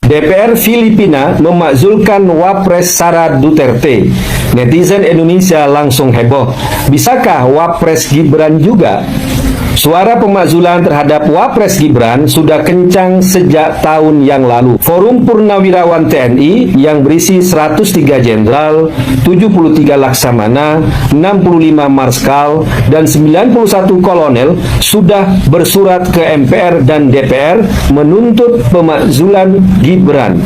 DPR Filipina memakzulkan Wapres Sara Duterte. Netizen Indonesia langsung heboh. Bisakah Wapres Gibran juga? Suara pemakzulan terhadap Wapres Gibran sudah kencang sejak tahun yang lalu. Forum Purnawirawan TNI yang berisi 103 jenderal, 73 laksamana, 65 marskal, dan 91 kolonel sudah bersurat ke MPR dan DPR menuntut pemakzulan Gibran.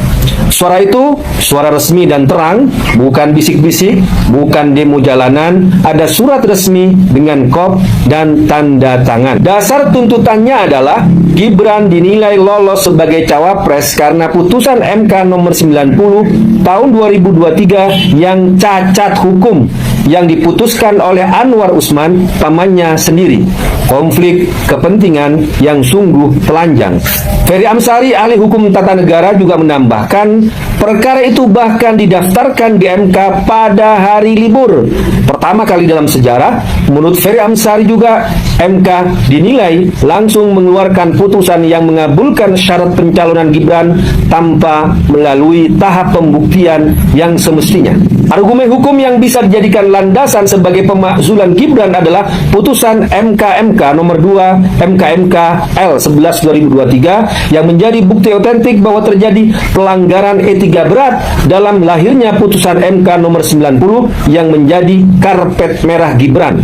Suara itu suara resmi dan terang, bukan bisik-bisik, bukan demo jalanan. Ada surat resmi dengan kop dan tanda tangan. Dasar tuntutannya adalah Gibran dinilai lolos sebagai cawapres karena putusan MK nomor 90 tahun 2023 yang cacat hukum yang diputuskan oleh Anwar Usman, pamannya sendiri. Konflik kepentingan yang sungguh telanjang. Ferry Amsari, ahli hukum tata negara, juga menambahkan perkara itu bahkan didaftarkan di MK pada hari libur. Pertama kali dalam sejarah, menurut Ferry Amsari juga, MK dinilai langsung mengeluarkan putusan yang mengabulkan syarat pencalonan Gibran tanpa melalui tahap pembuktian yang semestinya. Argumen hukum yang bisa dijadikan landasan sebagai pemakzulan Gibran adalah putusan MK nomor 2 MK L 11 2023 yang menjadi bukti otentik bahwa terjadi pelanggaran etika berat dalam lahirnya putusan MK nomor 90 yang menjadi karpet merah Gibran.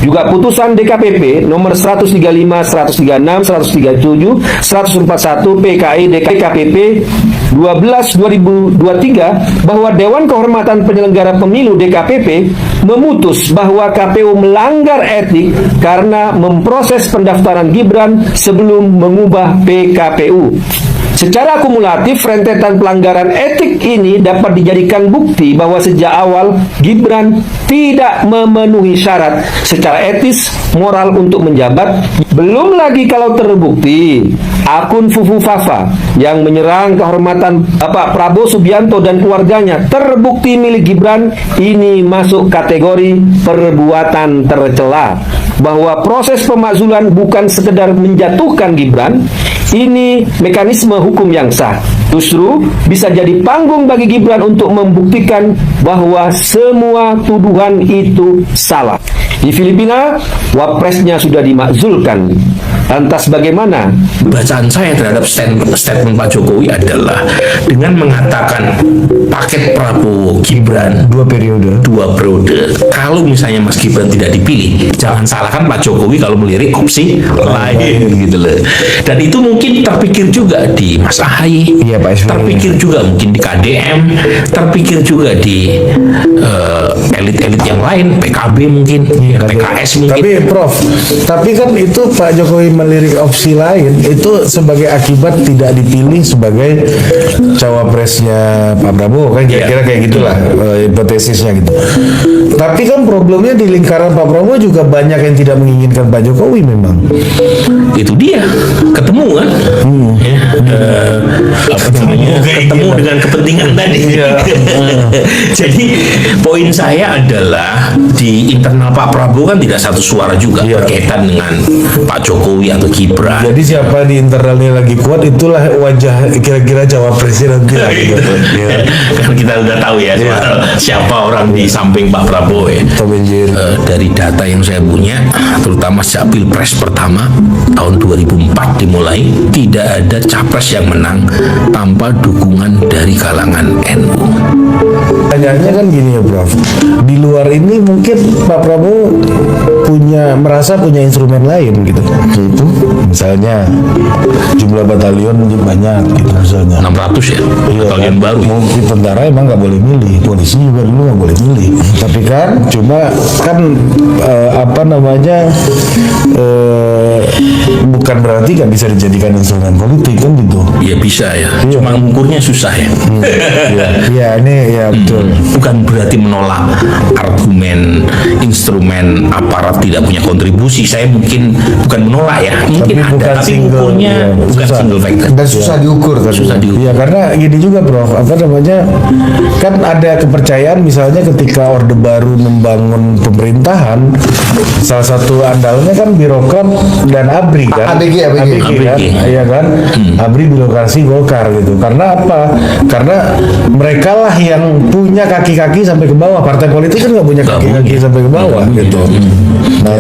Juga putusan DKPP nomor 135, 136, 137, 141 PKI DKPP 12/2023 bahwa Dewan Kehormatan Penyelenggara Pemilu DKPP memutus bahwa KPU melanggar etik karena memproses pendaftaran Gibran sebelum mengubah PKPU. Secara akumulatif, rentetan pelanggaran etik ini dapat dijadikan bukti bahwa sejak awal Gibran tidak memenuhi syarat secara etis, moral untuk menjabat. Belum lagi kalau terbukti akun Fufu Fafa yang menyerang kehormatan Bapak Prabowo Subianto dan keluarganya terbukti milik Gibran, ini masuk kategori perbuatan tercela. Bahwa proses pemakzulan bukan sekedar menjatuhkan Gibran, ini mekanisme hukum yang sah. Justru bisa jadi panggung bagi Gibran untuk membuktikan bahwa semua tuduhan itu salah. Di Filipina, wapresnya sudah dimakzulkan. Lantas bagaimana? Bacaan saya terhadap statement Pak Jokowi adalah dengan mengatakan paket Prabowo Gibran dua periode. Kalau misalnya Mas Gibran tidak dipilih, jangan salahkan Pak Jokowi kalau melirik opsi lain gitu loh. Dan itu mungkin terpikir juga di Mas Ahaye, terpikir juga mungkin di KDM, terpikir juga di elit-elit yang lain, PKB mungkin, PKS mungkin. Tapi Prof, tapi kan itu Pak Jokowi melirik opsi lain itu sebagai akibat tidak dipilih sebagai cawapresnya Pak Prabowo kan kira-kira kayak gitulah hipotesisnya gitu. Tapi kan problemnya di lingkaran Pak Prabowo juga banyak yang tidak menginginkan Pak Jokowi memang. Itu dia ketemu kan, ketemu dengan kepentingan tadi. Jadi poin saya adalah di internal Pak Prabowo kan tidak satu suara juga berkaitan dengan Pak Jokowi atau Gibran. Jadi siapa di internalnya lagi kuat, itulah wajah kira-kira cawapresnya nanti. Kan kita udah tahu ya siapa orang di samping Pak Prabowo ya. Dari data yang saya punya, terutama sejak Pilpres pertama tahun 2004 dimulai, tidak ada capres yang menang tanpa dukungan dari kalangan NU. Pertanyaannya kan gini ya Prof, di luar ini mungkin Pak Prabowo merasa punya instrumen lain gitu, yaitu misalnya jumlah batalion banyak gitu misalnya 600 ya, batalion baru. Mungkin tentara emang nggak boleh milih, polisi juga dulu nggak boleh milih, tapi kan cuma kan bukan berarti kan bisa dijadikan instrumen politik kan gitu. Ya bisa ya, cuma mengukurnya susah ya. Ini betul. Bukan berarti menolak argumen instrumen aparat tidak punya kontribusi. Saya mungkin bukan menolak ya, mungkin Tapi ada, bukan tapi single, ukurnya ya, bukan susah. single factor. Dan susah diukur kan. Susah diukur. Iya, karena gini juga Prof, apa namanya, kan ada kepercayaan misalnya ketika Orde Baru membangun pemerintahan, salah satu andalnya kan birokrat dan ABRI kan. ABG kan, ABG. iya kan, ABRI birokrasi Golkar gitu. Karena apa? Karena mereka lah yang punya kaki-kaki sampai ke bawah. Partai politik kan nggak punya Nggak kaki-kaki punya. sampai ke bawah gitu. Nah,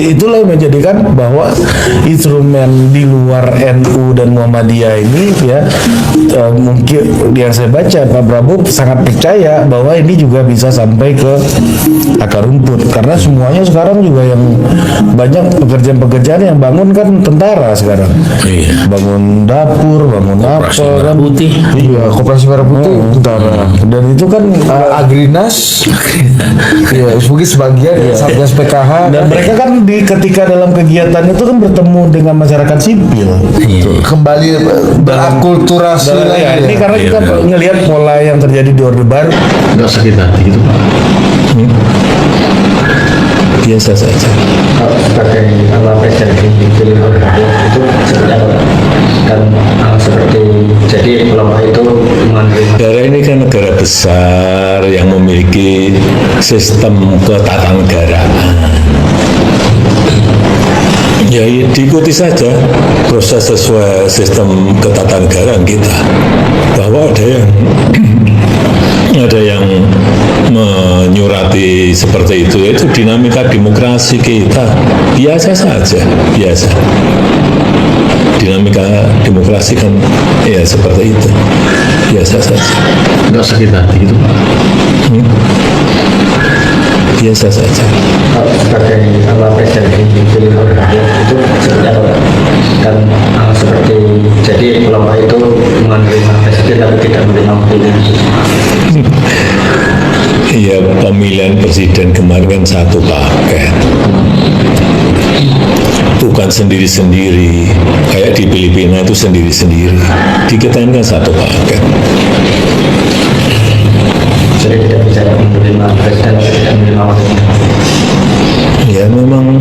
itulah yang menjadikan bahwa instrumen di luar NU dan Muhammadiyah ini ya, mungkin yang saya baca Pak Prabowo sangat percaya bahwa ini juga bisa sampai ke akar rumput, karena semuanya sekarang juga yang banyak pekerjaan-pekerjaan yang bangun kan tentara sekarang. Iya. Bangun dapur, bangun apa Operasi Merah kan. Putih. Iya, Koperasi Merah Putih. tentara. Dan itu kan Agrinas, ya mungkin sebagian Satgas PKH. dan mereka kan ketika dalam kegiatan itu kan bertemu dengan masyarakat sipil. Kembali berakulturasi Dan, lagi. ya, ini karena kita ngelihat pola yang terjadi di Orde Baru. Nggak sakit hati gitu Pak. Biasa saja. Kalau sebagai wapres dan dipilih oleh rakyat itu seperti apa Pak? Dan seperti jadi kelompok itu menerima Negara ini kan negara besar yang memiliki sistem ketatanegaraan. Ya diikuti saja proses sesuai sistem ketatanegaraan kita. Bahwa ada yang menyurati seperti itu dinamika demokrasi kita biasa saja, biasa. Dinamika demokrasi kan ya seperti itu, biasa saja. Nggak sakit hati gitu Pak. Biasa saja. kalau sebagai wapres dan dipilih oleh rakyat itu seperti apa Pak? Dan seperti jadi kelompok itu menerima presiden tapi tidak menerima pilihan Iya, pemilihan presiden kemarin kan satu paket. Bukan sendiri-sendiri. Kayak di Filipina itu sendiri-sendiri. Di kita ini kan satu paket. jadi tidak bisa menerima presiden tapi tidak menerima wakil. Ya memang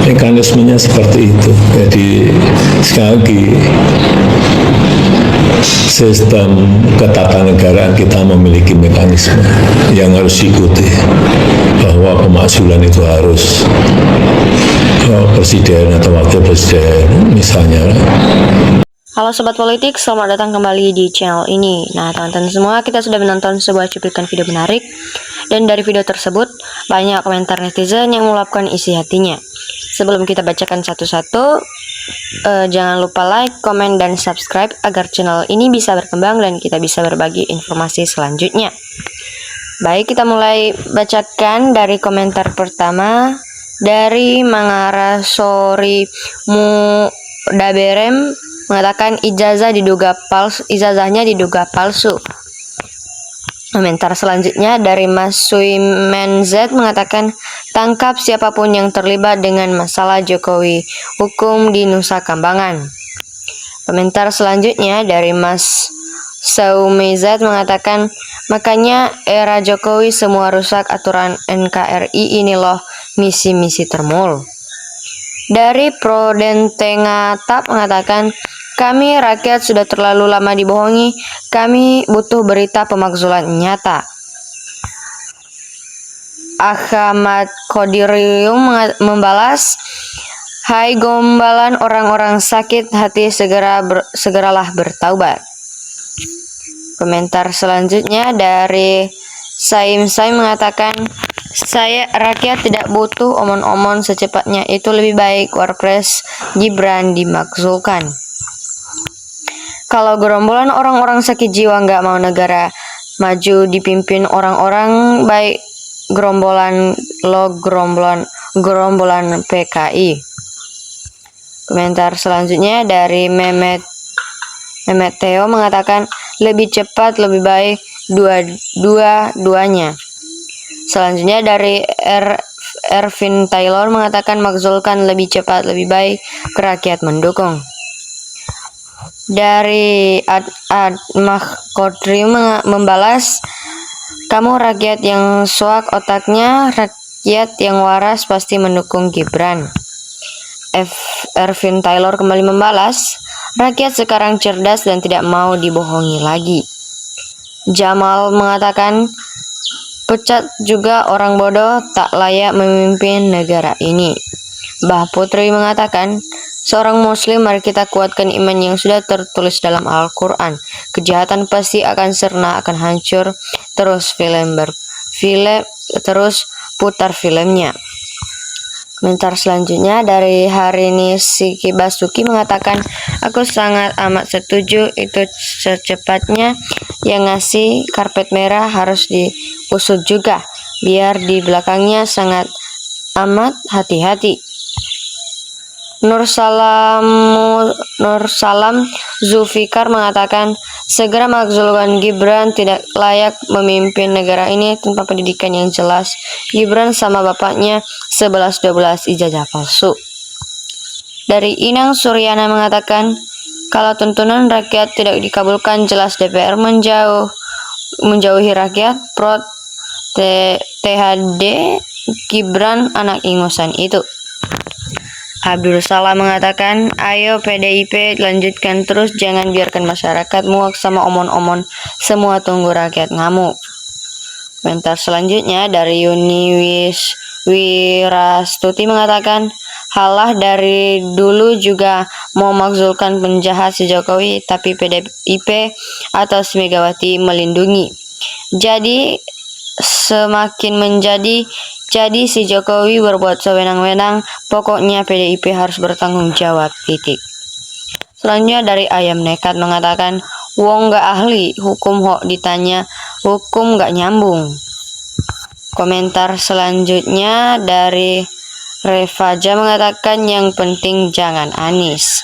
mekanismenya seperti itu. Jadi sekali lagi sistem ketatanegaraan kita memiliki mekanisme yang harus diikuti, bahwa pemakzulan itu harus presiden atau wakil presiden misalnya. Halo Sobat Politik, selamat datang kembali di channel ini. Nah teman-teman semua, kita sudah menonton sebuah cuplikan video menarik. Dan dari video tersebut, banyak komentar netizen yang meluapkan isi hatinya. Sebelum kita bacakan satu-satu, jangan lupa like, komen, dan subscribe agar channel ini bisa berkembang dan kita bisa berbagi informasi selanjutnya. Baik, kita mulai bacakan dari komentar pertama dari Mangarasori Mudaberem mengatakan ijazahnya diduga palsu. Komentar selanjutnya dari Mas Suimen Z mengatakan tangkap siapapun yang terlibat dengan masalah Jokowi, hukum di Nusa Kambangan. Komentar selanjutnya dari Mas Saumi Z mengatakan makanya era Jokowi semua rusak aturan NKRI, ini loh misi-misi termul. Dari Prodentengatap mengatakan kami rakyat sudah terlalu lama dibohongi, kami butuh berita pemakzulan nyata. Ahmad Kodirium membalas, hai gombalan orang-orang sakit hati, segeralah bertaubat. Komentar selanjutnya dari Saim mengatakan, saya rakyat tidak butuh omon-omon, secepatnya itu lebih baik Wapres Gibran dimakzulkan. Kalau gerombolan orang-orang sakit jiwa nggak mau negara maju dipimpin orang-orang baik, gerombolan PKI. Komentar selanjutnya dari Mehmet Theo mengatakan lebih cepat lebih baik dua-duanya. Selanjutnya dari Ervin Taylor mengatakan makzulkan lebih cepat lebih baik, rakyat mendukung. Dari Kodri membalas, kamu rakyat yang suak otaknya, rakyat yang waras pasti mendukung Gibran. Ervin Taylor kembali membalas, rakyat sekarang cerdas dan tidak mau dibohongi lagi. Jamal mengatakan, pecat juga orang bodoh tak layak memimpin negara ini. Mbah Putri mengatakan, seorang muslim mari kita kuatkan iman yang sudah tertulis dalam Al-Quran. Kejahatan pasti akan sirna, akan hancur. Terus putar filmnya. Komentar selanjutnya dari Harini Siki Basuki mengatakan, aku sangat amat setuju itu secepatnya yang ngasih karpet merah harus diusut juga, biar di belakangnya sangat amat hati-hati. Nur Salam Zulfikar mengatakan, segera makzulkan Gibran, tidak layak memimpin negara ini tanpa pendidikan yang jelas. Gibran sama bapaknya 11-12 ijazah palsu. Dari Inang Suryana mengatakan, kalau tuntunan rakyat tidak dikabulkan, jelas DPR menjauhi rakyat. Prot THD Gibran anak ingusan itu. Abdul Salam mengatakan, ayo PDIP lanjutkan terus, jangan biarkan masyarakat muak sama omon-omon, semua tunggu rakyat ngamuk. Komentar selanjutnya dari Yuni Wirastuti mengatakan, halah dari dulu juga mau makzulkan penjahat si Jokowi, tapi PDIP atau Megawati melindungi. Jadi semakin jadi si Jokowi berbuat sewenang-wenang, pokoknya PDIP harus bertanggung jawab, titik. Selanjutnya dari Ayam Nekat mengatakan, wong gak ahli hukum kok ditanya hukum gak nyambung. Komentar selanjutnya dari Revaja mengatakan, yang penting jangan Anies.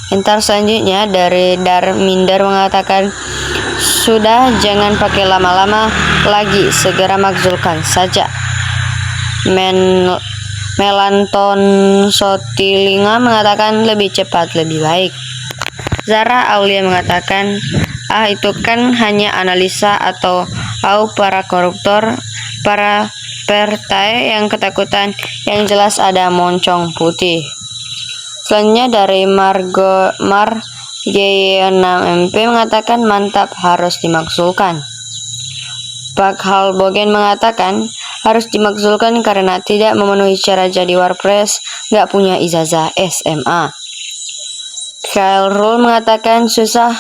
Komentar selanjutnya dari Darminder mengatakan, sudah jangan pakai lama-lama lagi, segera makzulkan saja. Melanton Sotilinga mengatakan, lebih cepat lebih baik. Zara Aulia mengatakan, itu kan hanya analisa atau para koruptor, para partai yang ketakutan, yang jelas ada moncong putih. Selanjutnya dari G6MP mengatakan, mantap, harus dimakzulkan. Pak Halbogen mengatakan, harus dimakzulkan karena tidak memenuhi syarat jadi Wapres, gak punya ijazah SMA. Khairul mengatakan, susah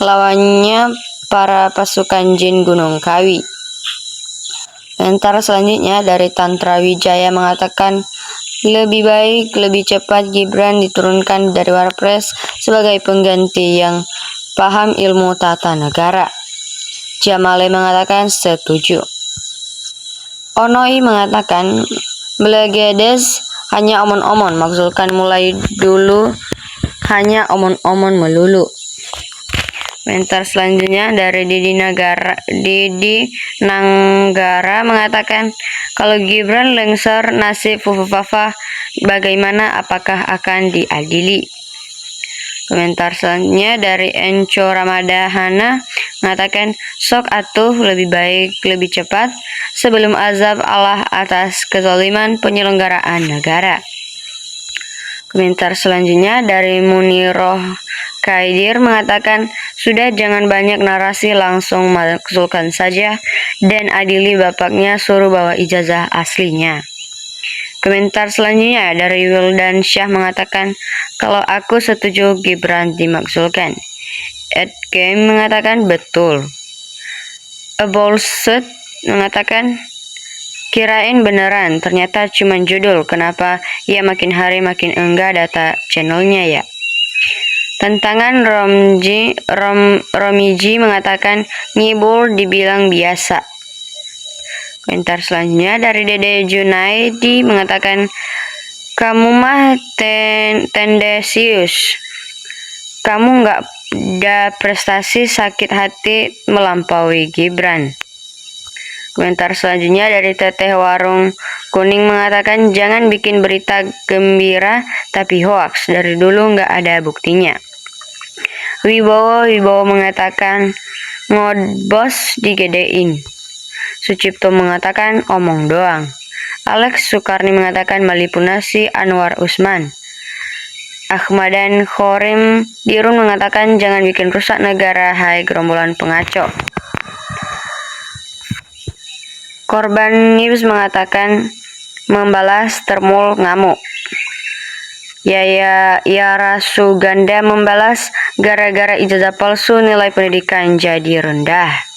lawannya para pasukan jin Gunung Kawi. Komentar selanjutnya dari Tantra Wijaya mengatakan, lebih baik, lebih cepat Gibran diturunkan dari Wapres sebagai pengganti yang paham ilmu tata negara. Jamale mengatakan setuju. Onoi mengatakan, Belegedes hanya omon-omon, makzulkan mulai dulu, hanya omon-omon melulu. Komentar selanjutnya dari Didi Nanggara mengatakan, kalau Gibran lengsor nasib Fufufafa, bagaimana, apakah akan diadili? Komentar selanjutnya dari Enco Ramadhana mengatakan, sok atuh, lebih baik lebih cepat sebelum azab Allah atas kezaliman penyelenggaraan negara. Komentar selanjutnya dari Muniroh Kaidir mengatakan, sudah jangan banyak narasi, langsung makzulkan saja dan adili bapaknya, suruh bawa ijazah aslinya. Komentar selanjutnya dari Wildan Syah mengatakan, kalau aku setuju Gibran dimakzulkan. Ed Game mengatakan betul. Abolset mengatakan, kirain beneran, ternyata cuma judul, kenapa ya makin hari makin enggak data channelnya ya. Tantangan Romiji mengatakan, ngibul dibilang biasa. Komentar selanjutnya dari Dede Junaidi mengatakan, kamu mah tendensius, kamu nggak ada prestasi, sakit hati melampaui Gibran. Komentar selanjutnya dari Teteh Warung Kuning mengatakan, jangan bikin berita gembira tapi hoaks, dari dulu nggak ada buktinya. Wibowo mengatakan, ngodbos digedein. Sucipto mengatakan, omong doang. Alex Sukarni mengatakan manipulasi Anwar Usman. Ahmadan Khorim Dirun mengatakan jangan bikin rusak negara, hai gerombolan pengacau. Korban News mengatakan membalas Termul ngamuk. Yara Suganda membalas gara-gara ijazah palsu nilai pendidikan jadi rendah.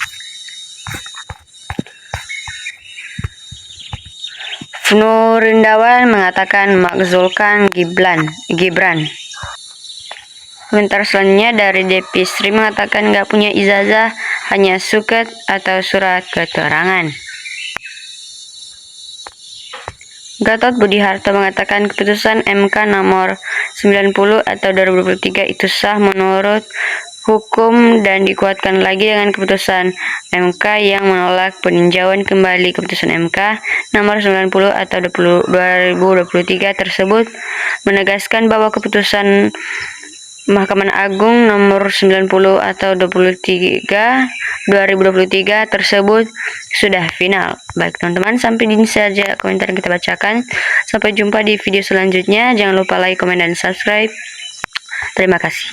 Nurindawan mengatakan makzulkan Gibran. Komentar selanjutnya dari Depi Sri mengatakan nggak punya ijazah, hanya suket atau surat keterangan. Gatot Budi Harto mengatakan keputusan MK nomor 90 atau 2023 itu sah menurut hukum dan dikuatkan lagi dengan keputusan MK yang menolak peninjauan kembali keputusan MK nomor 90 atau 2023 tersebut, menegaskan bahwa keputusan Mahkamah Agung nomor 90 atau 2023 tersebut sudah final. Baik teman-teman, sampai di sini saja komentar yang kita bacakan. Sampai jumpa di video selanjutnya. Jangan lupa like, komen, dan subscribe. Terima kasih.